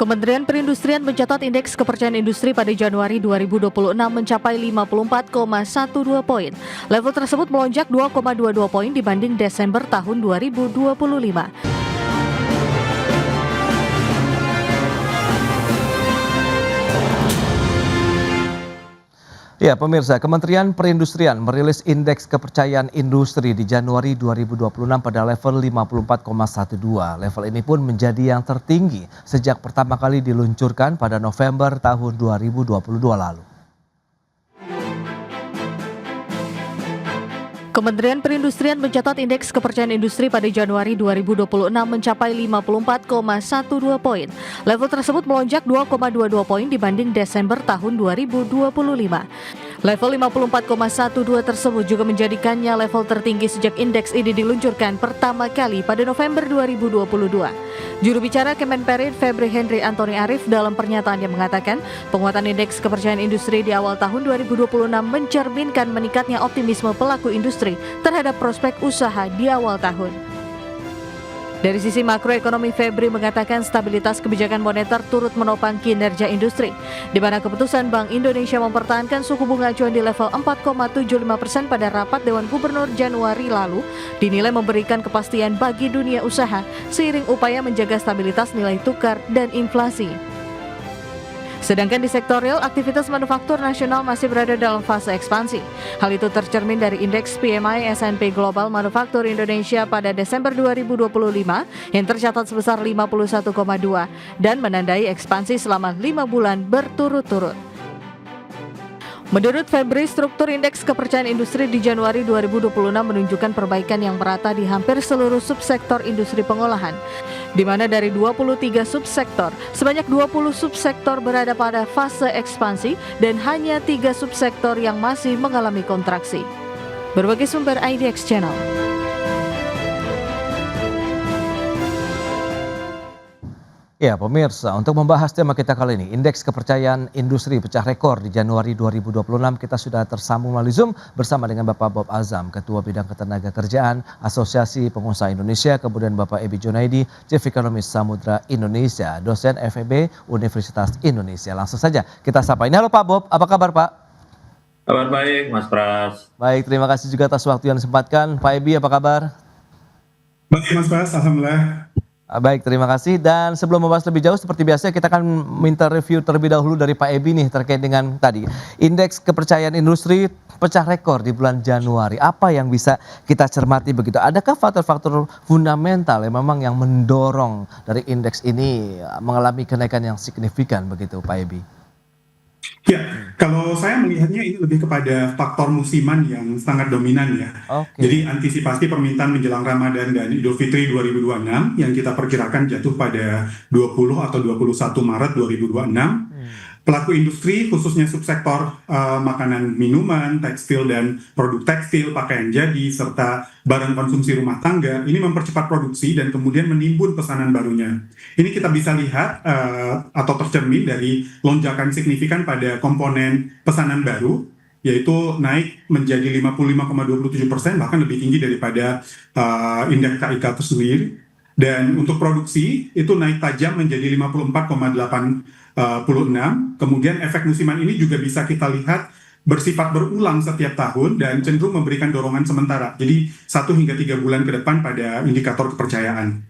Kementerian Perindustrian mencatat indeks kepercayaan industri pada Januari 2026 mencapai 54,12 poin. Level tersebut melonjak 2,22 poin dibanding Desember tahun 2025. Ya, pemirsa, Kementerian Perindustrian merilis indeks kepercayaan industri di Januari 2026 pada level 54,12. Level ini pun menjadi yang tertinggi sejak pertama kali diluncurkan pada November tahun 2022 lalu. Kementerian Perindustrian mencatat indeks kepercayaan industri pada Januari 2026 mencapai 54,12 poin. Level tersebut melonjak 2,22 poin dibanding Desember tahun 2025. Level 54,12 tersebut juga menjadikannya level tertinggi sejak indeks ini diluncurkan pertama kali pada November 2022. Juru bicara Kemenperin Febri Henry Antoni Arif dalam pernyataannya mengatakan, penguatan indeks kepercayaan industri di awal tahun 2026 mencerminkan meningkatnya optimisme pelaku industri terhadap prospek usaha di awal tahun. Dari sisi makroekonomi, Febri mengatakan stabilitas kebijakan moneter turut menopang kinerja industri, di mana keputusan Bank Indonesia mempertahankan suku bunga acuan di level 4,75% pada rapat Dewan Gubernur Januari lalu dinilai memberikan kepastian bagi dunia usaha seiring upaya menjaga stabilitas nilai tukar dan inflasi. Sedangkan di sektor real, aktivitas manufaktur nasional masih berada dalam fase ekspansi. Hal itu tercermin dari indeks PMI S&P Global Manufaktur Indonesia pada Desember 2025 yang tercatat sebesar 51,2 dan menandai ekspansi selama 5 bulan berturut-turut. Menurut Febri, struktur indeks kepercayaan industri di Januari 2026 menunjukkan perbaikan yang merata di hampir seluruh subsektor industri pengolahan, di mana dari 23 subsektor, sebanyak 20 subsektor berada pada fase ekspansi dan hanya 3 subsektor yang masih mengalami kontraksi. Berbagai sumber IDX Channel. Ya, pemirsa, untuk membahas tema kita kali ini, indeks kepercayaan industri pecah rekor di Januari 2026, kita sudah tersambung melalui Zoom bersama dengan Bapak Bob Azam, Ketua Bidang Ketenagakerjaan Asosiasi Pengusaha Indonesia, kemudian Bapak Ebi Junaidi, Chief Economist Samudra Indonesia, dosen FEB Universitas Indonesia. Langsung saja kita sapa. Halo Pak Bob, apa kabar Pak? Kabar baik, Mas Pras. Baik, terima kasih juga atas waktu yang disempatkan. Pak Ebi, apa kabar? Baik Mas Pras, alhamdulillah. Baik, terima kasih. Dan sebelum membahas lebih jauh, seperti biasa kita akan minta review terlebih dahulu dari Pak Ebi nih terkait dengan tadi indeks kepercayaan industri pecah rekor di bulan Januari. Apa yang bisa kita cermati begitu? Adakah faktor-faktor fundamental yang memang yang mendorong dari indeks ini mengalami kenaikan yang signifikan begitu, Pak Ebi? Ya, kalau saya melihatnya ini lebih kepada faktor musiman yang sangat dominan ya. Oke. Jadi antisipasi permintaan menjelang Ramadan dan Idul Fitri 2026 yang kita perkirakan jatuh pada 20 atau 21 Maret 2026. Pelaku industri khususnya subsektor makanan minuman, tekstil dan produk tekstil, pakaian jadi, serta barang konsumsi rumah tangga ini mempercepat produksi dan kemudian menimbun pesanan barunya. Ini kita bisa lihat atau tercermin dari lonjakan signifikan pada komponen pesanan baru, yaitu naik menjadi 55,27%, bahkan lebih tinggi daripada indeks KIK itu sendiri. Dan untuk produksi itu naik tajam menjadi 54,86. Kemudian efek musiman ini juga bisa kita lihat bersifat berulang setiap tahun dan cenderung memberikan dorongan sementara. Jadi 1 hingga 3 bulan ke depan pada indikator kepercayaan.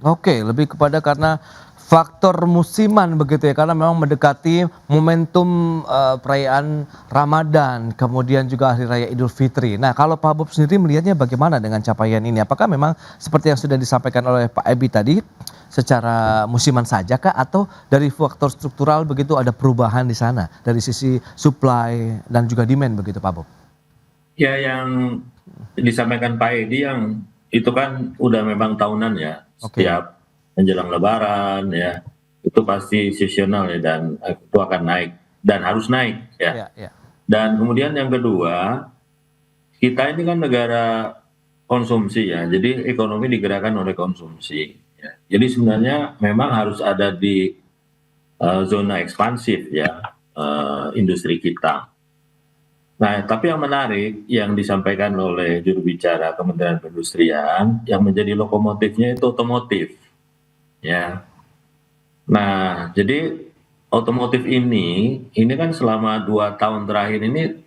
Oke, lebih kepada karena faktor musiman begitu ya, karena memang mendekati momentum perayaan Ramadan, kemudian juga Hari Raya Idul Fitri. Nah, kalau Pak Bob sendiri melihatnya bagaimana dengan capaian ini? Apakah memang seperti yang sudah disampaikan oleh Pak Ebi tadi, secara musiman saja kah, atau dari faktor struktural begitu ada perubahan di sana dari sisi supply dan juga demand begitu, Pak Bob? Ya, yang disampaikan Pak Edi yang itu kan udah memang tahunan ya. Oke. Setiap menjelang Lebaran ya, itu pasti seasonal ya, dan itu akan naik dan harus naik ya. Ya. Dan kemudian yang kedua, kita ini kan negara konsumsi ya, jadi ekonomi digerakkan oleh konsumsi ya. Jadi sebenarnya memang harus ada di zona ekspansif ya, industri kita. Nah, tapi yang menarik yang disampaikan oleh juru bicara Kementerian Perindustrian, yang menjadi lokomotifnya itu otomotif. Ya, Nah, jadi otomotif ini kan selama 2 tahun terakhir ini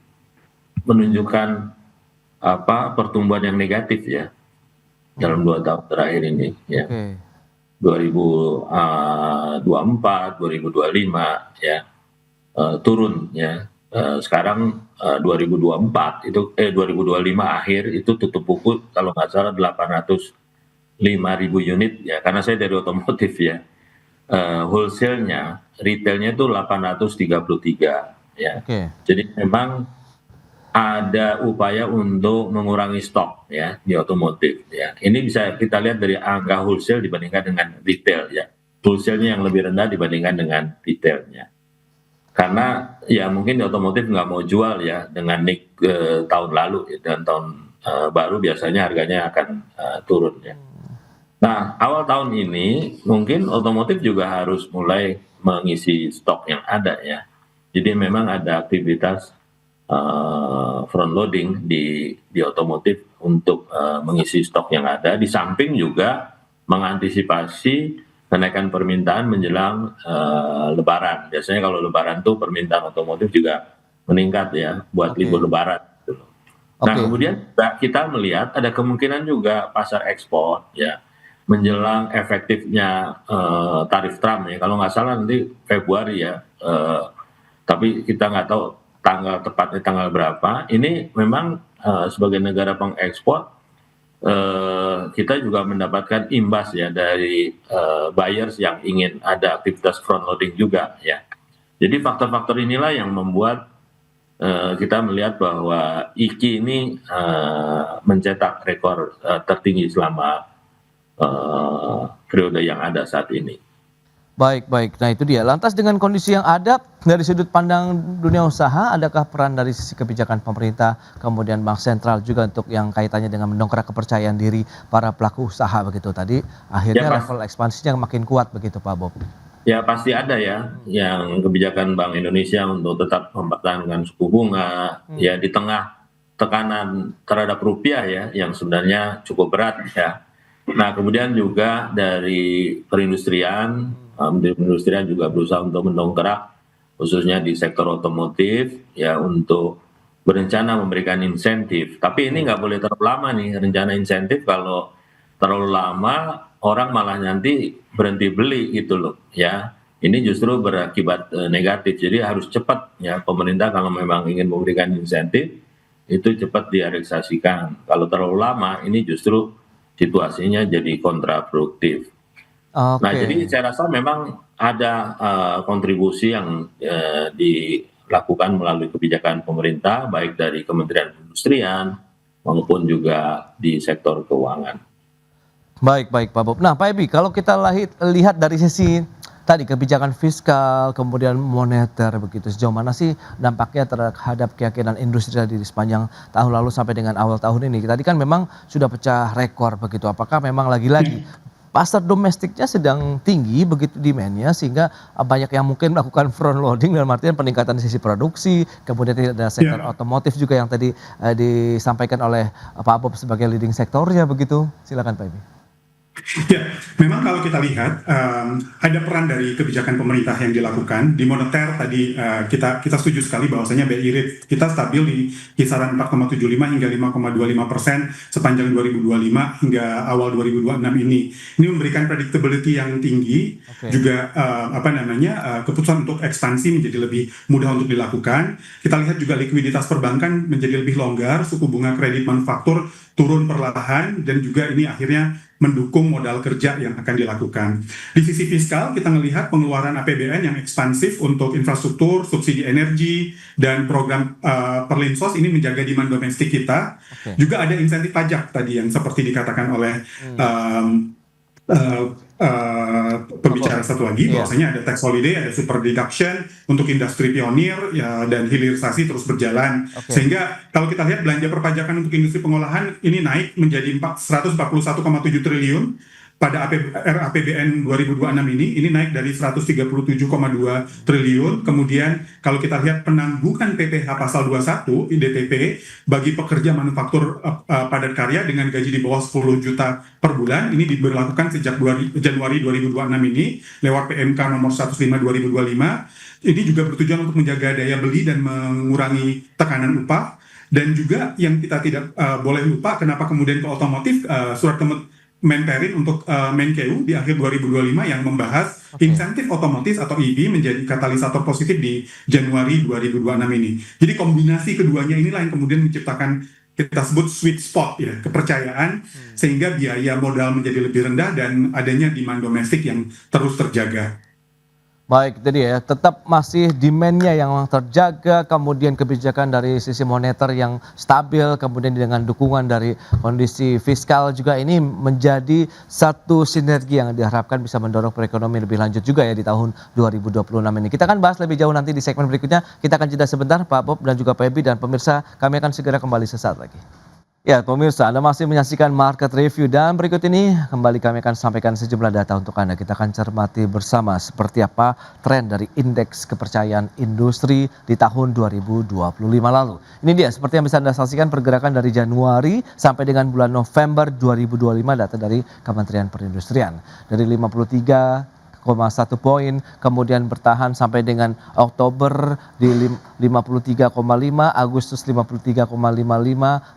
menunjukkan pertumbuhan yang negatif ya dalam 2 tahun terakhir ini ya. Oke. 2024, 2025 ya turun ya. Sekarang 2024 itu 2025 akhir itu tutup buku kalau nggak salah 805.000 unit ya, karena saya dari otomotif ya. Wholesale-nya, retailnya itu 833 ya. Oke. Jadi memang ada upaya untuk mengurangi stok ya di otomotif ya. Ini bisa kita lihat dari angka wholesale dibandingkan dengan retail ya. Wholesale-nya yang lebih rendah dibandingkan dengan retailnya. Karena ya mungkin di otomotif nggak mau jual ya dengan tahun lalu ya, dan tahun baru biasanya harganya akan turun ya. Nah, awal tahun ini mungkin otomotif juga harus mulai mengisi stok yang ada ya. Jadi memang ada aktivitas front loading di otomotif untuk mengisi stok yang ada, di samping juga mengantisipasi kenaikan permintaan menjelang Lebaran. Biasanya kalau Lebaran tuh permintaan otomotif juga meningkat ya buat Oke. libur Lebaran. Gitu. Nah, Oke. kemudian kita melihat ada kemungkinan juga pasar ekspor ya menjelang efektifnya tarif Trump ya. Kalau nggak salah nanti Februari ya. Tapi kita nggak tahu tepatnya tanggal berapa. Ini memang sebagai negara pengekspor kita juga mendapatkan imbas ya dari buyers yang ingin ada aktivitas front loading juga ya. Jadi faktor-faktor inilah yang membuat kita melihat bahwa IKI ini mencetak rekor tertinggi selama periode yang ada saat ini. Baik, baik. Nah itu dia. Lantas dengan kondisi yang ada dari sudut pandang dunia usaha, adakah peran dari sisi kebijakan pemerintah, kemudian bank sentral juga untuk yang kaitannya dengan mendongkrak kepercayaan diri para pelaku usaha begitu tadi? Akhirnya Ya, level ekspansinya makin kuat begitu Pak Bob. Ya pasti ada ya yang kebijakan Bank Indonesia untuk tetap mempertahankan suku bunga ya di tengah tekanan terhadap rupiah ya yang sebenarnya cukup berat ya. Nah kemudian juga dari perindustrian juga berusaha untuk mendongkrak khususnya di sektor otomotif ya untuk berencana memberikan insentif. Tapi ini nggak boleh terlalu lama nih rencana insentif, kalau terlalu lama orang malah nanti berhenti beli gitu loh ya. Ini justru berakibat negatif. Jadi harus cepat ya pemerintah kalau memang ingin memberikan insentif itu cepat direalisasikan. Kalau terlalu lama ini justru situasinya jadi kontraproduktif. Nah, Oke. jadi saya rasa memang ada kontribusi yang dilakukan melalui kebijakan pemerintah, baik dari Kementerian Perindustrian maupun juga di sektor keuangan. Baik, baik Pak Bob. Nah Pak Ebi, kalau kita lihat dari sisi tadi kebijakan fiskal, kemudian moneter begitu, sejauh mana sih dampaknya terhadap keyakinan industri tadi di sepanjang tahun lalu sampai dengan awal tahun ini? Tadi kan memang sudah pecah rekor begitu. Apakah memang lagi-lagi pasar domestiknya sedang tinggi begitu demand-nya sehingga banyak yang mungkin melakukan front loading dalam artian peningkatan sisi produksi, kemudian tidak ada sektor otomotif juga yang tadi disampaikan oleh Pak Bob sebagai leading sektornya begitu. Silakan Pak Ebi. Ya, memang kalau kita lihat ada peran dari kebijakan pemerintah yang dilakukan di moneter tadi, kita setuju sekali bahwasanya BI rate kita stabil di kisaran 4,75 hingga 5,25% sepanjang 2025 hingga awal 2026 ini. Ini memberikan predictability yang tinggi, juga keputusan untuk ekspansi menjadi lebih mudah untuk dilakukan. Kita lihat juga likuiditas perbankan menjadi lebih longgar, suku bunga kredit manufaktur turun perlahan, dan juga ini akhirnya mendukung modal kerja yang akan dilakukan. Di sisi fiskal, kita melihat pengeluaran APBN yang ekspansif untuk infrastruktur, subsidi energi, dan program Perlinsos ini menjaga demand domestik kita. Juga ada insentif pajak tadi yang seperti dikatakan oleh pembicara satu lagi, bahwasanya ada tax holiday, ada super deduction untuk industri pionir ya, dan hilirisasi terus berjalan. Sehingga kalau kita lihat belanja perpajakan untuk industri pengolahan ini naik menjadi 141,7 triliun pada RAPBN 2026 ini naik dari 137,2 triliun. Kemudian kalau kita lihat penangguhan PPh pasal 21 IDTP bagi pekerja manufaktur padat karya dengan gaji di bawah 10 juta per bulan ini diberlakukan sejak Januari 2026 ini lewat PMK nomor 105 2025. Ini juga bertujuan untuk menjaga daya beli dan mengurangi tekanan upah. Dan juga yang kita tidak boleh lupa, kenapa kemudian ke otomotif, surat Menperin untuk Menkeu di akhir 2025 yang membahas insentif otomotif atau EV menjadi katalisator positif di Januari 2026 ini. Jadi kombinasi keduanya inilah yang kemudian menciptakan kita sebut sweet spot ya, kepercayaan sehingga biaya modal menjadi lebih rendah dan adanya demand domestik yang terus terjaga. Baik, jadi ya tetap masih demand-nya yang terjaga, kemudian kebijakan dari sisi moneter yang stabil, kemudian dengan dukungan dari kondisi fiskal juga ini menjadi satu sinergi yang diharapkan bisa mendorong perekonomian lebih lanjut juga ya di tahun 2026 ini. Kita akan bahas lebih jauh nanti di segmen berikutnya. Kita akan jeda sebentar Pak Bob dan juga Pak Ebi dan pemirsa, kami akan segera kembali sesaat lagi. Ya pemirsa, Anda masih menyaksikan Market Review dan berikut ini kembali kami akan sampaikan sejumlah data untuk Anda. Kita akan cermati bersama seperti apa tren dari indeks kepercayaan industri di tahun 2025 lalu. Ini dia seperti yang bisa Anda saksikan pergerakan dari Januari sampai dengan bulan November 2025 data dari Kementerian Perindustrian. Dari 53,1 poin, kemudian bertahan sampai dengan Oktober di 53,5, Agustus 53,55,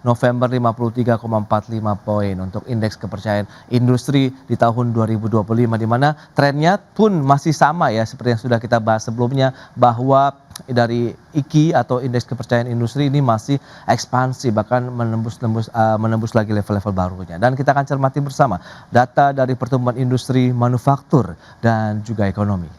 November 53,45 poin untuk indeks kepercayaan industri di tahun 2025, di mana trennya pun masih sama ya seperti yang sudah kita bahas sebelumnya, bahwa dari IKI atau indeks kepercayaan industri ini masih ekspansi, bahkan menembus lagi level-level barunya. Dan kita akan cermati bersama data dari pertumbuhan industri manufaktur dan juga ekonomi.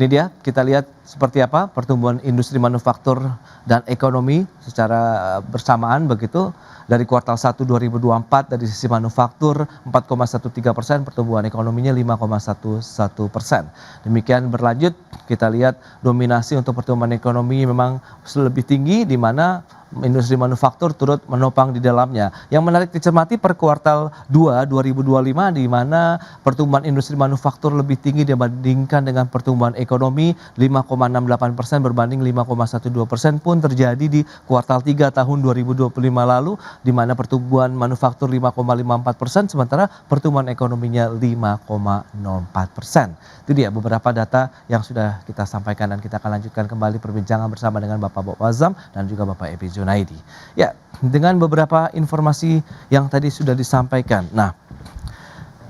Ini dia, kita lihat seperti apa pertumbuhan industri manufaktur dan ekonomi secara bersamaan begitu. Dari kuartal 1 2024 dari sisi manufaktur 4,13%, pertumbuhan ekonominya 5,11%. Demikian berlanjut, kita lihat dominasi untuk pertumbuhan ekonomi memang lebih tinggi di mana industri manufaktur turut menopang di dalamnya. Yang menarik dicermati per kuartal 2 2025 di mana pertumbuhan industri manufaktur lebih tinggi dibandingkan dengan pertumbuhan ekonomi 5,68% berbanding 5,12% pun terjadi di kuartal 3 tahun 2025 lalu di mana pertumbuhan manufaktur 5,54% sementara pertumbuhan ekonominya 5,04%. Itu dia beberapa data yang sudah kita sampaikan dan kita akan lanjutkan kembali perbincangan bersama dengan Bapak Bob Azam dan juga Bapak Ebi Junaidi. Ya, dengan beberapa informasi yang tadi sudah disampaikan. Nah,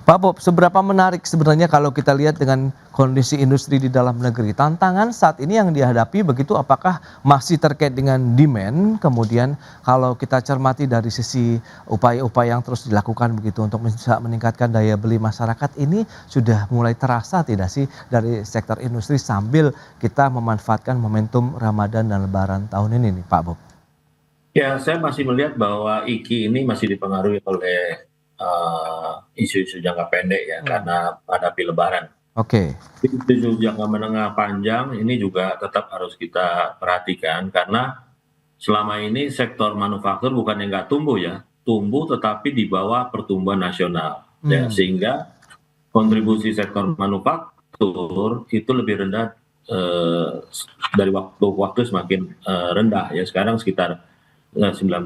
Pak Bob, seberapa menarik sebenarnya kalau kita lihat dengan kondisi industri di dalam negeri? Tantangan saat ini yang dihadapi begitu, apakah masih terkait dengan demand? Kemudian kalau kita cermati dari sisi upaya-upaya yang terus dilakukan begitu untuk bisa meningkatkan daya beli masyarakat, ini sudah mulai terasa tidak sih dari sektor industri sambil kita memanfaatkan momentum Ramadan dan Lebaran tahun ini nih Pak Bob? Ya, saya masih melihat bahwa IKI ini masih dipengaruhi oleh isu-isu jangka pendek ya, karena hadapi Lebaran. Oke. Isu jangka menengah panjang ini juga tetap harus kita perhatikan karena selama ini sektor manufaktur bukan yang nggak tumbuh ya, tumbuh tetapi di bawah pertumbuhan nasional, ya, sehingga kontribusi sektor manufaktur itu lebih rendah dari waktu ke waktu semakin rendah ya, sekarang sekitar 19%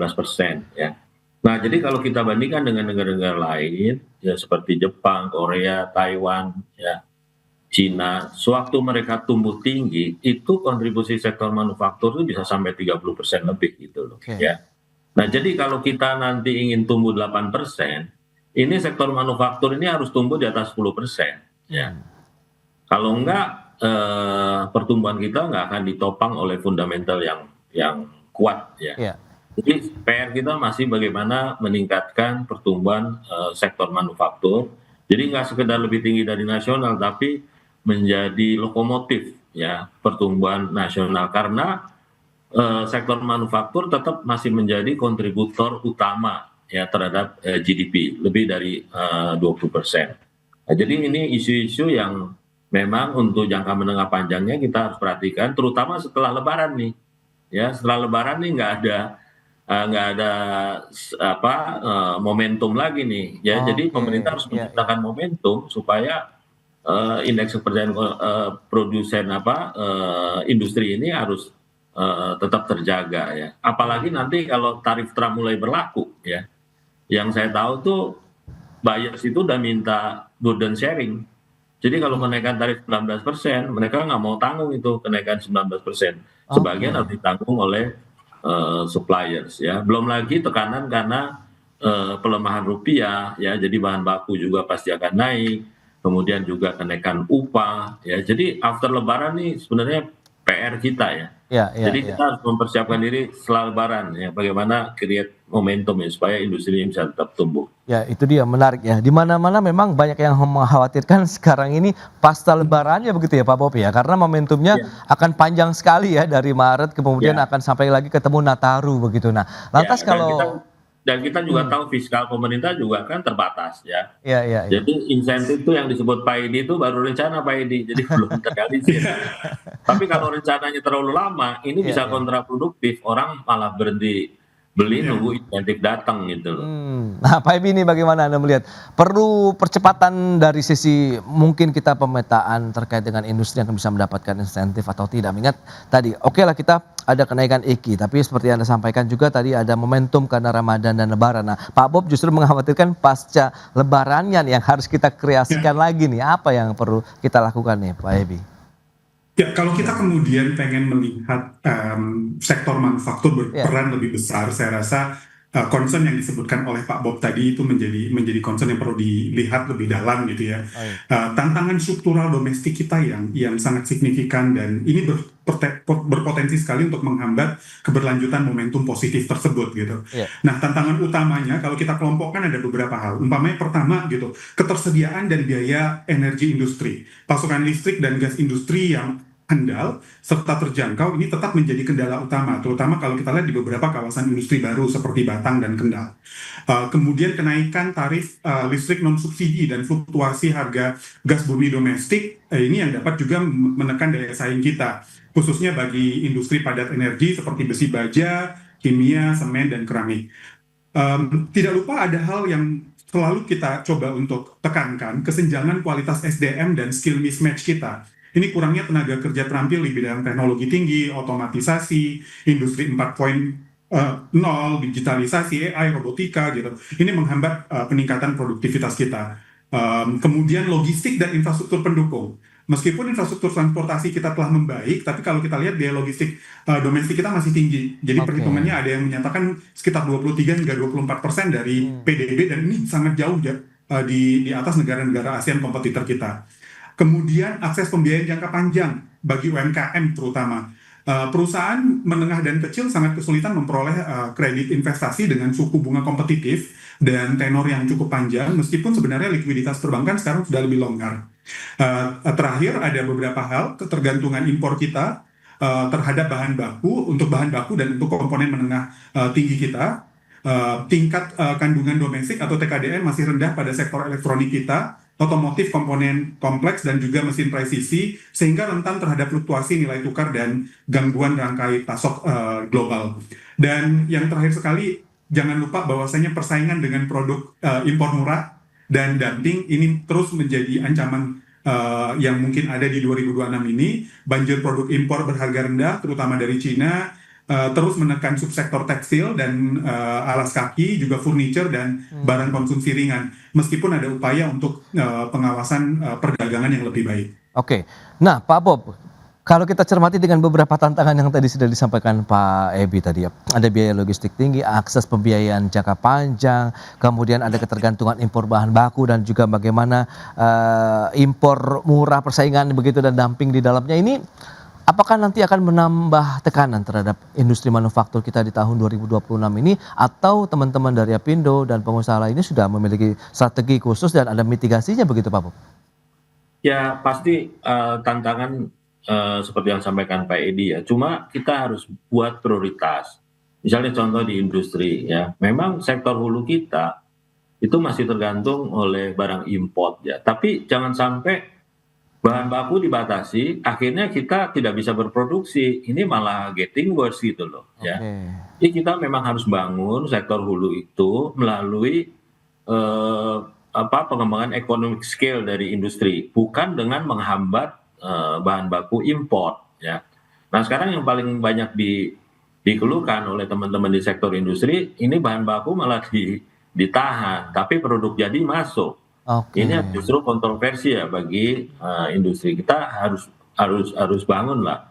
ya. Nah, jadi kalau kita bandingkan dengan negara-negara lain, ya seperti Jepang, Korea, Taiwan, ya, Cina, sewaktu mereka tumbuh tinggi, itu kontribusi sektor manufaktur itu bisa sampai 30% lebih gitu loh, ya. Nah, jadi kalau kita nanti ingin tumbuh 8%, ini sektor manufaktur ini harus tumbuh di atas 10%, ya. Kalau enggak, pertumbuhan kita enggak akan ditopang oleh fundamental yang kuat, ya. Jadi PR kita masih bagaimana meningkatkan pertumbuhan sektor manufaktur. Jadi nggak sekedar lebih tinggi dari nasional, tapi menjadi lokomotif ya pertumbuhan nasional karena sektor manufaktur tetap masih menjadi kontributor utama ya terhadap GDP lebih dari 20%. Nah, jadi ini isu-isu yang memang untuk jangka menengah panjangnya kita harus perhatikan, terutama setelah Lebaran nih. Ya setelah Lebaran nih nggak ada nggak ada momentum lagi nih ya. Jadi Oke, pemerintah harus iya, iya. menciptakan momentum supaya indeks kepercayaan produsen industri ini harus tetap terjaga ya. Apalagi nanti kalau tarif Trump mulai berlaku ya. Yang saya tahu tuh buyers itu udah minta burden sharing. Jadi kalau Hmm, kenaikan tarif 19%, mereka nggak mau tanggung itu kenaikan 19%. Sebagian oke. harus ditanggung oleh suppliers ya. Belum lagi tekanan karena pelemahan rupiah ya, jadi bahan baku juga pasti akan naik. Kemudian juga kenaikan upah ya. Jadi after Lebaran nih sebenarnya PR kita ya. Iya, iya, Jadi iya. kita harus mempersiapkan diri setelah Lebaran ya, bagaimana create momentum ya supaya industri ini bisa tetap tumbuh. Ya, itu dia menarik ya. Di mana-mana memang banyak yang mengkhawatirkan sekarang ini pasca lebarannya begitu ya Pak Bob ya. Karena momentumnya Ya, akan panjang sekali ya dari Maret kemudian ya. akan sampai lagi ketemu Nataru begitu. Nah, Ya, lantas kalau dan kita juga hmm, tahu fiskal pemerintah juga kan terbatas ya. ya, ya, ya. Jadi insentif itu yang disebut Pak Edi itu baru rencana Pak Edi, jadi belum terrealisir gitu. Tapi kalau rencananya terlalu lama, ini Ya, bisa ya. kontraproduktif, orang malah berhenti beli Ya. nunggu insentif datang gitu loh. Nah, Pak Ebi ini bagaimana Anda melihat? Perlu percepatan dari sisi mungkin kita pemetaan terkait dengan industri yang bisa mendapatkan insentif atau tidak. Mengingat tadi, oke lah kita ada kenaikan EKI, tapi seperti Anda sampaikan juga tadi ada momentum karena Ramadan dan Lebaran. Nah, Pak Bob justru mengkhawatirkan pasca Lebarannya nih yang harus kita kreasikan Ya. lagi nih. Apa yang perlu kita lakukan nih, Pak Ebi? Ya, kalau kita kemudian pengen melihat sektor manufaktur Ya, berperan lebih besar, saya rasa concern yang disebutkan oleh Pak Bob tadi itu menjadi concern yang perlu dilihat lebih dalam gitu ya. baik. Tantangan struktural domestik kita yang sangat signifikan dan ini berpotensi sekali untuk menghambat keberlanjutan momentum positif tersebut gitu. Ya, Nah, tantangan utamanya kalau kita kelompokkan ada beberapa hal. Umpamanya pertama gitu, ketersediaan dan biaya energi industri. Pasokan listrik dan gas industri yang handal serta terjangkau ini tetap menjadi kendala utama, terutama kalau kita lihat di beberapa kawasan industri baru seperti Batang dan Kendal. Kemudian kenaikan tarif listrik non subsidi dan fluktuasi harga gas bumi domestik ini yang dapat juga menekan daya saing kita, khususnya bagi industri padat energi seperti besi baja, kimia, semen, dan keramik. Tidak lupa ada hal yang selalu kita coba untuk tekankan, kesenjangan kualitas SDM dan skill mismatch kita. Ini kurangnya tenaga kerja terampil di bidang teknologi tinggi, otomatisasi, industri 4.0, digitalisasi, AI, robotika gitu. Ini menghambat peningkatan produktivitas kita. Kemudian logistik dan infrastruktur pendukung. Meskipun infrastruktur transportasi kita telah membaik, tapi kalau kita lihat biaya logistik domestik kita masih tinggi. Jadi oke. perhitungannya ada yang menyatakan sekitar 23 hingga 24% dari Hmm, PDB dan ini sangat jauh ya di atas negara-negara ASEAN kompetitor kita. Kemudian akses pembiayaan jangka panjang bagi UMKM terutama. Perusahaan menengah dan kecil sangat kesulitan memperoleh kredit investasi dengan suku bunga kompetitif dan tenor yang cukup panjang, meskipun sebenarnya likuiditas perbankan sekarang sudah lebih longgar. Terakhir ada beberapa hal, ketergantungan impor kita terhadap bahan baku, untuk bahan baku dan untuk komponen menengah tinggi kita. Tingkat kandungan domestik atau TKDN masih rendah pada sektor elektronik kita, otomotif komponen kompleks dan juga mesin presisi, sehingga rentan terhadap fluktuasi nilai tukar dan gangguan rantai pasok global. Dan yang terakhir sekali, jangan lupa bahwasanya persaingan dengan produk impor murah dan dumping ini terus menjadi ancaman yang mungkin ada di 2026 ini. Banjir produk impor berharga rendah, terutama dari Cina, terus menekan subsektor tekstil dan alas kaki, juga furniture dan barang hmm. konsumsi ringan. Meskipun ada upaya untuk pengawasan perdagangan yang lebih baik. Oke. Nah, Pak Bob, kalau kita cermati dengan beberapa tantangan yang tadi sudah disampaikan Pak Ebi tadi ya, ada biaya logistik tinggi, akses pembiayaan jangka panjang, kemudian ada ketergantungan impor bahan baku dan juga bagaimana impor murah persaingan begitu dan dumping di dalamnya ini. Apakah nanti akan menambah tekanan terhadap industri manufaktur kita di tahun 2026 ini atau teman-teman dari Apindo dan pengusaha lainnya sudah memiliki strategi khusus dan ada mitigasinya begitu Pak Bob? Ya pasti tantangan seperti yang sampaikan Pak Edi ya. Cuma kita harus buat prioritas. Misalnya contoh di industri ya, memang sektor hulu kita itu masih tergantung oleh barang import ya. Tapi jangan sampai bahan baku dibatasi, akhirnya kita tidak bisa berproduksi. Ini malah getting worse gitu loh, ya. Oke. Jadi kita memang harus bangun sektor hulu itu melalui pengembangan economic scale dari industri, bukan dengan menghambat bahan baku import, ya. Nah sekarang yang paling banyak dikeluhkan oleh teman-teman di sektor industri, ini bahan baku malah ditahan, tapi produk jadi masuk. Oke. Ini justru kontroversi ya bagi industri. Kita harus bangun lah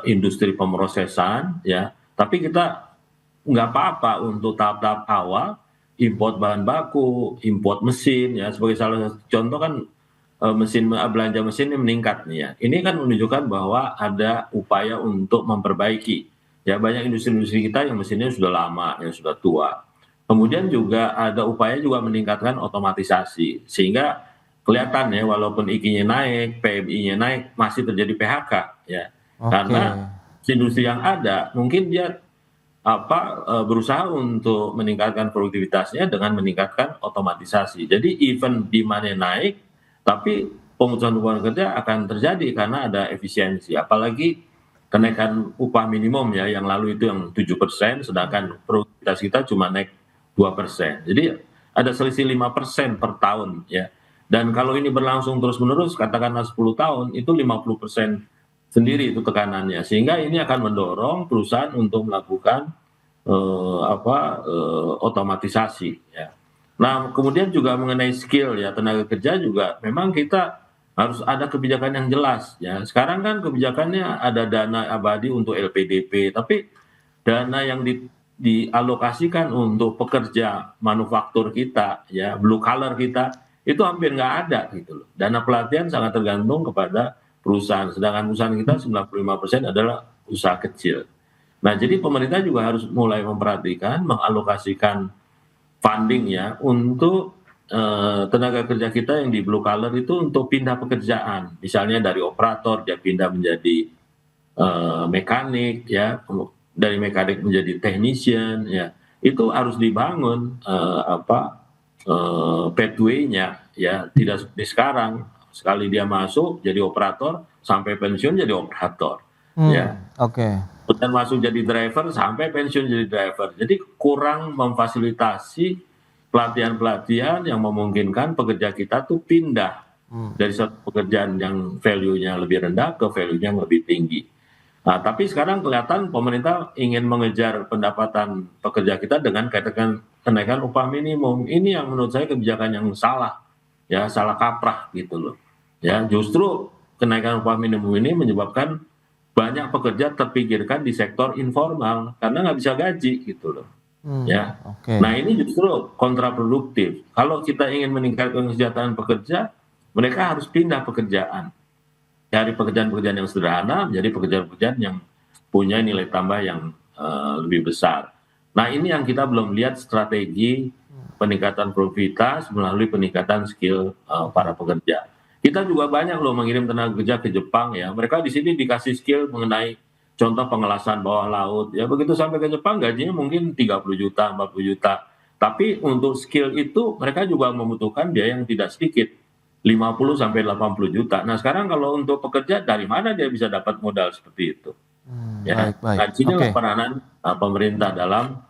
industri pemrosesan, ya. Tapi kita nggak apa-apa untuk tahap-tahap awal import bahan baku, import mesin, ya. Sebagai salah satu contoh kan belanja mesin ini meningkat nih ya. Ini kan menunjukkan bahwa ada upaya untuk memperbaiki. Ya banyak industri-industri kita yang mesinnya sudah lama, yang sudah tua. Kemudian juga ada upaya juga meningkatkan otomatisasi sehingga kelihatan ya walaupun IKI-nya naik, PMI-nya naik masih terjadi PHK ya. Oke. Karena industri yang ada mungkin dia berusaha untuk meningkatkan produktivitasnya dengan meningkatkan otomatisasi. Jadi even demand-nya naik tapi pemutusan hubungan kerja akan terjadi karena ada efisiensi. Apalagi kenaikan upah minimum ya yang lalu itu yang 7%, sedangkan produktivitas kita cuma naik 2%. Jadi ada selisih 5% per tahun ya. Dan kalau ini berlangsung terus-menerus katakanlah 10 tahun itu 50% sendiri itu tekanannya. Sehingga ini akan mendorong perusahaan untuk melakukan otomatisasi ya. Nah, kemudian juga mengenai skill ya tenaga kerja juga memang kita harus ada kebijakan yang jelas ya. Sekarang kan kebijakannya ada dana abadi untuk LPDP, tapi dana yang dialokasikan untuk pekerja manufaktur kita ya, blue collar kita itu hampir nggak ada gitu loh. Dana pelatihan sangat tergantung kepada perusahaan, sedangkan perusahaan kita 95% adalah usaha kecil. Nah, jadi pemerintah juga harus mulai memperhatikan, mengalokasikan funding ya untuk tenaga kerja kita yang di blue collar itu untuk pindah pekerjaan, misalnya dari operator dia pindah menjadi mekanik ya, dari mekanik menjadi technician ya, itu harus dibangun pathway-nya ya, tidak seperti sekarang sekali dia masuk jadi operator sampai pensiun jadi operator ya. Oke. Dan masuk jadi driver sampai pensiun jadi driver. Jadi kurang memfasilitasi pelatihan-pelatihan yang memungkinkan pekerja kita tuh pindah dari satu pekerjaan yang value-nya lebih rendah ke value-nya yang lebih tinggi. Nah, tapi sekarang kelihatan pemerintah ingin mengejar pendapatan pekerja kita dengan kenaikan upah minimum. Ini yang menurut saya kebijakan yang salah, ya salah kaprah gitu loh. Ya justru kenaikan upah minimum ini menyebabkan banyak pekerja terpikirkan di sektor informal karena nggak bisa gaji gitu loh. Ya. Oke. Nah ini justru kontraproduktif. Kalau kita ingin meningkatkan kesejahteraan pekerja, mereka harus pindah pekerjaan dari pekerjaan-pekerjaan yang sederhana menjadi pekerjaan-pekerjaan yang punya nilai tambah yang lebih besar. Nah ini yang kita belum lihat strategi peningkatan produktivitas melalui peningkatan skill para pekerja. Kita juga banyak loh mengirim tenaga kerja ke Jepang ya. Mereka di sini dikasih skill mengenai contoh pengelasan bawah laut ya. Begitu sampai ke Jepang gajinya mungkin 30 juta, 40 juta. Tapi untuk skill itu mereka juga membutuhkan biaya yang tidak sedikit. 50 sampai 80 juta. Nah, sekarang kalau untuk pekerja dari mana dia bisa dapat modal seperti itu? Ya. Baik. Nah, di sini peranan pemerintah dalam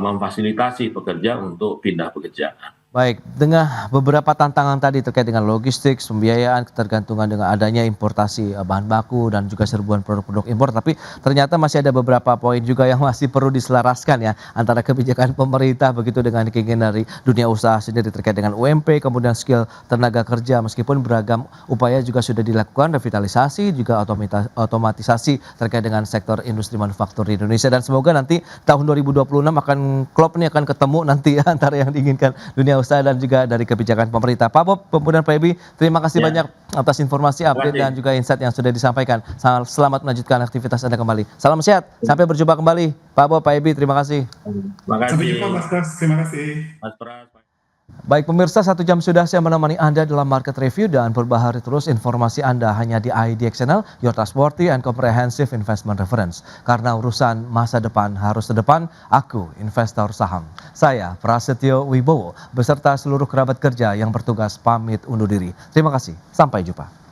memfasilitasi pekerja untuk pindah pekerjaan. Baik, dengan beberapa tantangan tadi terkait dengan logistik, pembiayaan, ketergantungan dengan adanya importasi bahan baku dan juga serbuan produk-produk impor, tapi ternyata masih ada beberapa poin juga yang masih perlu diselaraskan ya antara kebijakan pemerintah begitu dengan keinginan dari dunia usaha sendiri terkait dengan UMP, kemudian skill tenaga kerja, meskipun beragam upaya juga sudah dilakukan, revitalisasi juga otomatisasi terkait dengan sektor industri manufaktur di Indonesia, dan semoga nanti tahun 2026 akan klop nih akan ketemu nanti ya, antara yang diinginkan dunia usaha dan juga dari kebijakan pemerintah. Pak Bob, kemudian Pak Ebi, terima kasih banyak atas informasi, update dan juga insight yang sudah disampaikan. Selamat melanjutkan aktivitas Anda kembali. Salam sehat, sampai berjumpa kembali. Pak Bob, Pak Ebi, terima kasih. Terima kasih. Sampai jumpa Mas Pras, terima kasih. Mas Pras. Baik pemirsa, 1 jam sudah saya menemani Anda dalam market review dan berbahari terus informasi Anda hanya di IDX Channel, your trustworthy and comprehensive investment reference. Karena urusan masa depan harus ke depan, aku investor saham. Saya Prasetyo Wibowo beserta seluruh kerabat kerja yang bertugas pamit undur diri. Terima kasih, sampai jumpa.